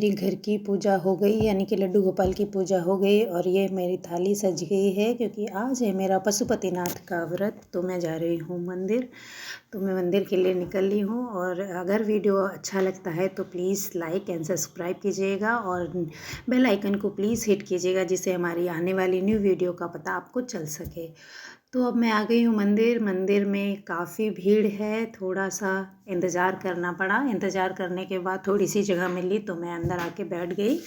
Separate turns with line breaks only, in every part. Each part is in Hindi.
मेरी घर की पूजा हो गई, यानी कि लड्डू गोपाल की पूजा हो गई और ये मेरी थाली सज गई है क्योंकि आज है मेरा पशुपतिनाथ का व्रत। तो मैं जा रही हूँ मंदिर, तो मैं मंदिर के लिए निकल ली हूँ। और अगर वीडियो अच्छा लगता है तो प्लीज़ लाइक एंड सब्सक्राइब कीजिएगा और बेल आइकन को प्लीज़ हिट कीजिएगा, जिससे हमारी आने वाली न्यू वीडियो का पता आपको चल सके। तो अब मैं आ गई हूँ मंदिर में काफ़ी भीड़ है, थोड़ा सा इंतज़ार करना पड़ा। इंतज़ार करने के बाद थोड़ी सी जगह मिली तो मैं अंदर आके बैठ गई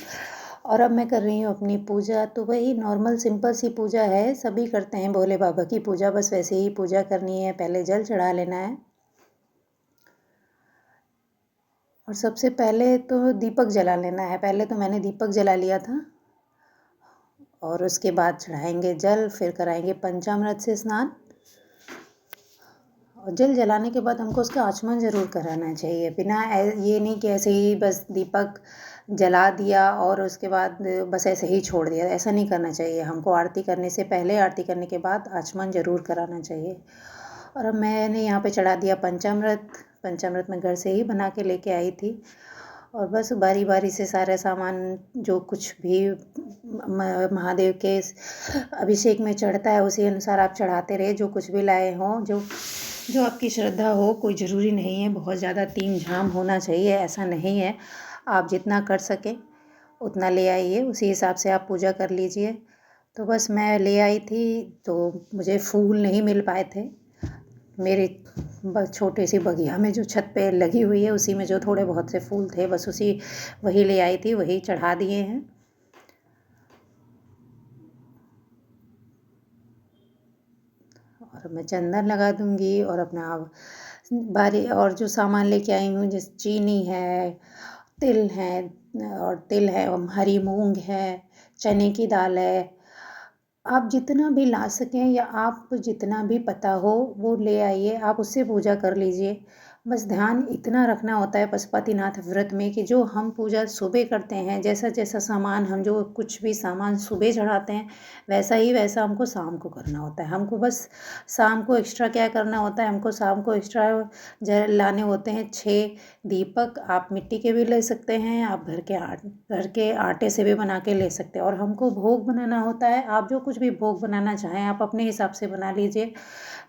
और अब मैं कर रही हूँ अपनी पूजा। तो वही नॉर्मल सिंपल सी पूजा है, सभी करते हैं भोले बाबा की पूजा, बस वैसे ही पूजा करनी है। पहले जल चढ़ा लेना है और सबसे पहले तो दीपक जला लेना है। पहले तो मैंने दीपक जला लिया था और उसके बाद चढ़ाएंगे जल, फिर कराएंगे पंचामृत से स्नान। और जल जलाने के बाद हमको उसका आचमन ज़रूर कराना चाहिए, बिना ये नहीं कि ऐसे ही बस दीपक जला दिया और उसके बाद बस ऐसे ही छोड़ दिया। ऐसा नहीं करना चाहिए हमको। आरती करने से पहले, आरती करने के बाद आचमन ज़रूर कराना चाहिए। और अब मैंने यहाँ पे चढ़ा दिया पंचामृत। पंचामृत मैं घर से ही बना के लेके आई थी और बस बारी बारी से सारा सामान जो कुछ भी महादेव के अभिषेक में चढ़ता है उसी अनुसार आप चढ़ाते रहे। जो कुछ भी लाए हों, जो आपकी श्रद्धा हो, कोई ज़रूरी नहीं है बहुत ज़्यादा तीम झाम होना चाहिए, ऐसा नहीं है। आप जितना कर सकें उतना ले आइए, उसी हिसाब से आप पूजा कर लीजिए। तो बस मैं ले आई थी, तो मुझे फूल नहीं मिल पाए थे। मेरे छोटे सी बगिया में जो छत पे लगी हुई है उसी में जो थोड़े बहुत से फूल थे, बस वही ले आई थी, वही चढ़ा दिए हैं। और मैं चंदन लगा दूंगी और अपना बारी और जो सामान लेके आई हूँ, जैसे चीनी है, तिल है, हरी मूंग है, चने की दाल है। आप जितना भी ला सकें या आप जितना भी पता हो वो ले आइए, आप उससे पूजा कर लीजिए। बस ध्यान इतना रखना होता है पशुपतिनाथ व्रत में कि जो हम पूजा सुबह करते हैं, जैसा जैसा सामान हम जो कुछ भी सामान सुबह चढ़ाते हैं वैसा हमको शाम को करना होता है। हमको बस शाम को एक्स्ट्रा क्या करना होता है, हमको शाम को एक्स्ट्रा लाने होते हैं 6 दीपक। आप मिट्टी के भी ले सकते हैं, आप घर के आटे से भी बना के ले सकते हैं। और हमको भोग बनाना होता है, आप जो कुछ भी भोग बनाना चाहें आप अपने हिसाब से बना लीजिए,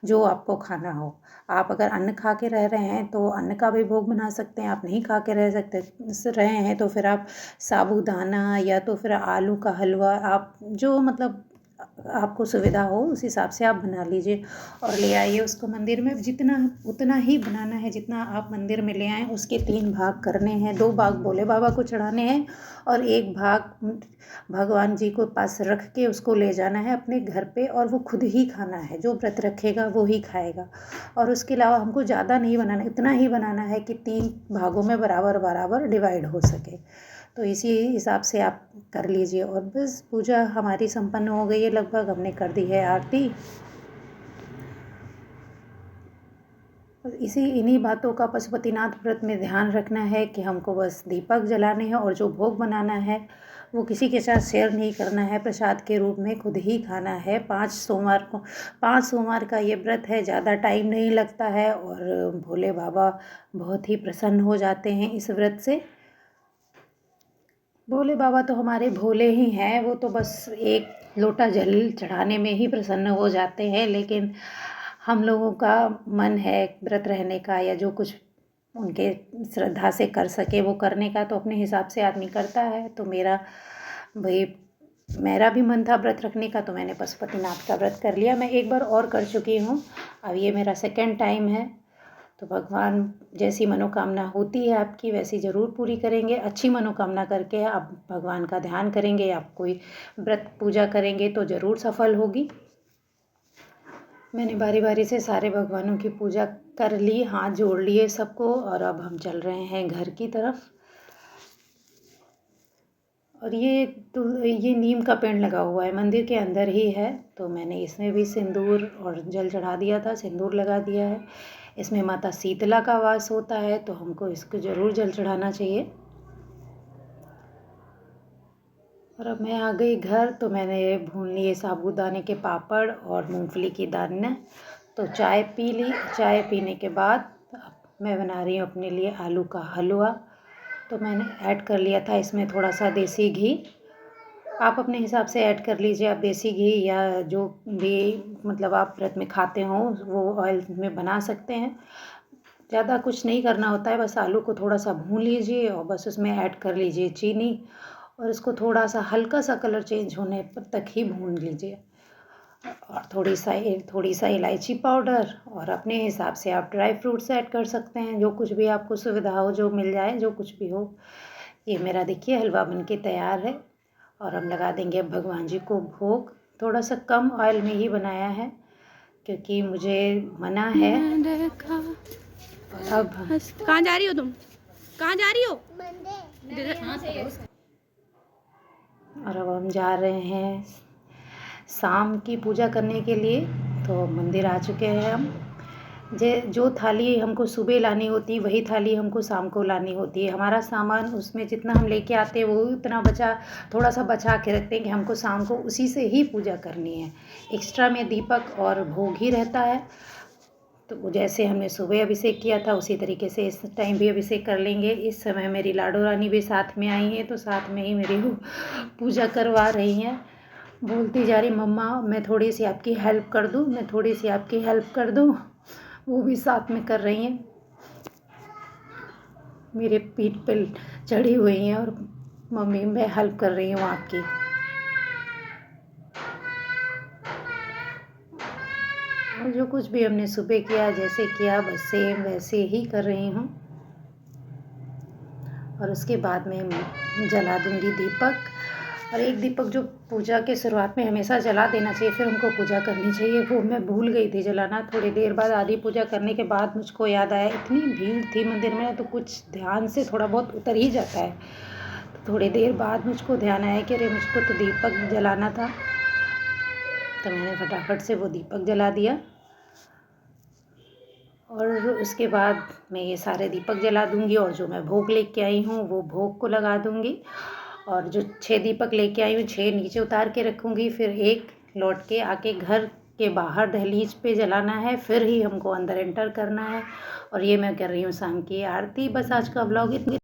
जो आपको खाना हो। आप अगर अन्न खा के रह रहे हैं तो अन्न का भी भोग बना सकते हैं, आप नहीं खा के रहे हैं तो फिर आप साबूदाना या तो फिर आलू का हलवा, आप जो मतलब आपको सुविधा हो उस हिसाब से आप बना लीजिए और ले आइए उसको मंदिर में। उतना ही बनाना है जितना आप मंदिर में ले आएँ। उसके 3 भाग करने हैं, 2 भाग भोले बाबा को चढ़ाने हैं और 1 भाग भगवान जी को पास रख के उसको ले जाना है अपने घर पे और वो खुद ही खाना है। जो व्रत रखेगा वो ही खाएगा। और उसके अलावा हमको ज़्यादा नहीं बनाना, इतना ही बनाना है कि 3 भागों में बराबर बराबर डिवाइड हो सके। तो इसी हिसाब से आप कर लीजिए। और बस पूजा हमारी संपन्न हो गई है लगभग, हमने कर दी है आरती। इन्हीं बातों का पशुपतिनाथ व्रत में ध्यान रखना है कि हमको बस दीपक जलाने हैं और जो भोग बनाना है वो किसी के साथ शेयर नहीं करना है, प्रसाद के रूप में खुद ही खाना है। 5 सोमवार का ये व्रत है, ज़्यादा टाइम नहीं लगता है और भोले बाबा बहुत ही प्रसन्न हो जाते हैं इस व्रत से। भोले बाबा तो हमारे भोले ही हैं, वो तो बस एक लोटा जल चढ़ाने में ही प्रसन्न हो जाते हैं। लेकिन हम लोगों का मन है व्रत रहने का या जो कुछ उनके श्रद्धा से कर सके वो करने का, तो अपने हिसाब से आदमी करता है। तो मेरा भी मन था व्रत रखने का, तो मैंने पशुपतिनाथ का व्रत कर लिया। मैं एक बार और कर चुकी हूँ, अब ये मेरा सेकंड टाइम है। तो भगवान जैसी मनोकामना होती है आपकी वैसी ज़रूर पूरी करेंगे। अच्छी मनोकामना करके आप भगवान का ध्यान करेंगे, आप कोई व्रत पूजा करेंगे तो ज़रूर सफल होगी। मैंने बारी बारी से सारे भगवानों की पूजा कर ली, हाथ जोड़ लिए सबको, और अब हम चल रहे हैं घर की तरफ। और ये नीम का पेड़ लगा हुआ है, मंदिर के अंदर ही है, तो मैंने इसमें भी सिंदूर और जल चढ़ा दिया था, सिंदूर लगा दिया है। इसमें माता शीतला का वास होता है, तो हमको इसको ज़रूर जल चढ़ाना चाहिए। और अब मैं आ गई घर, तो मैंने भून लिए साबूदाने के पापड़ और मूंगफली की दानें। तो चाय पी ली, चाय पीने के बाद मैं बना रही हूँ अपने लिए आलू का हलवा। तो मैंने ऐड कर लिया था इसमें थोड़ा सा देसी घी। आप अपने हिसाब से ऐड कर लीजिए, आप देसी घी या जो भी मतलब आप व्रत में खाते हो वो ऑयल में बना सकते हैं। ज़्यादा कुछ नहीं करना होता है, बस आलू को थोड़ा सा भून लीजिए और बस उसमें ऐड कर लीजिए चीनी और इसको थोड़ा सा हल्का सा कलर चेंज होने तक ही भून लीजिए। और थोड़ी सा इलायची पाउडर और अपने हिसाब से आप ड्राई फ्रूट्स ऐड कर सकते हैं, जो कुछ भी आपको सुविधा हो, जो मिल जाए, जो कुछ भी हो। ये मेरा देखिए हलवा बनके तैयार है और हम लगा देंगे अब भगवान जी को भोग। थोड़ा सा कम ऑयल में ही बनाया है क्योंकि मुझे मना है। अब
कहाँ जा रही हो तुम? कहाँ जा रही हो?
और अब हम जा रहे हैं शाम की पूजा करने के लिए, तो मंदिर आ चुके हैं हम। जो थाली हमको सुबह लानी होती वही थाली हमको शाम को लानी होती है। हमारा सामान उसमें जितना हम लेके आते हैं वो उतना थोड़ा सा बचा के रखते हैं कि हमको शाम को उसी से ही पूजा करनी है। एक्स्ट्रा में दीपक और भोग ही रहता है। तो जैसे हमने सुबह अभिषेक किया था उसी तरीके से इस टाइम भी अभिषेक कर लेंगे। इस समय मेरी लाडो रानी भी साथ में आई हैं, तो साथ में ही मेरी वो पूजा करवा रही हैं। बोलती जा रही मम्मा मैं थोड़ी सी आपकी हेल्प कर दूँ, मैं थोड़ी सी आपकी हेल्प कर दूँ। वो भी साथ में कर रही हैं, मेरे पीठ पे चढ़ी हुई हैं और मम्मी मैं हेल्प कर रही हूँ आपकी। और जो कुछ भी हमने सुबह किया जैसे किया बस सेम वैसे ही कर रही हूँ। और उसके बाद में जला दूँगी दीपक। और एक दीपक जो पूजा के शुरुआत में हमेशा जला देना चाहिए, फिर हमको पूजा करनी चाहिए, वो मैं भूल गई थी जलाना। थोड़ी देर बाद आधी पूजा करने के बाद मुझको याद आया, इतनी भीड़ थी मंदिर में तो कुछ ध्यान से थोड़ा बहुत उतर ही जाता है। तो थोड़ी देर बाद मुझको ध्यान आया कि अरे मुझको तो दीपक जलाना था, तो मैंने फटाफट से वो दीपक जला दिया। और उसके बाद मैं ये सारे दीपक जला दूँगी और जो मैं भोग लेके आई हूँ वो भोग को लगा दूँगी। और जो 6 दीपक लेके आई हूँ 6 नीचे उतार के रखूँगी, फिर एक लौट के आके घर के बाहर दहलीज पे जलाना है, फिर ही हमको अंदर एंटर करना है। और ये मैं कर रही हूँ शाम की आरती। बस आज का व्लॉग इतनी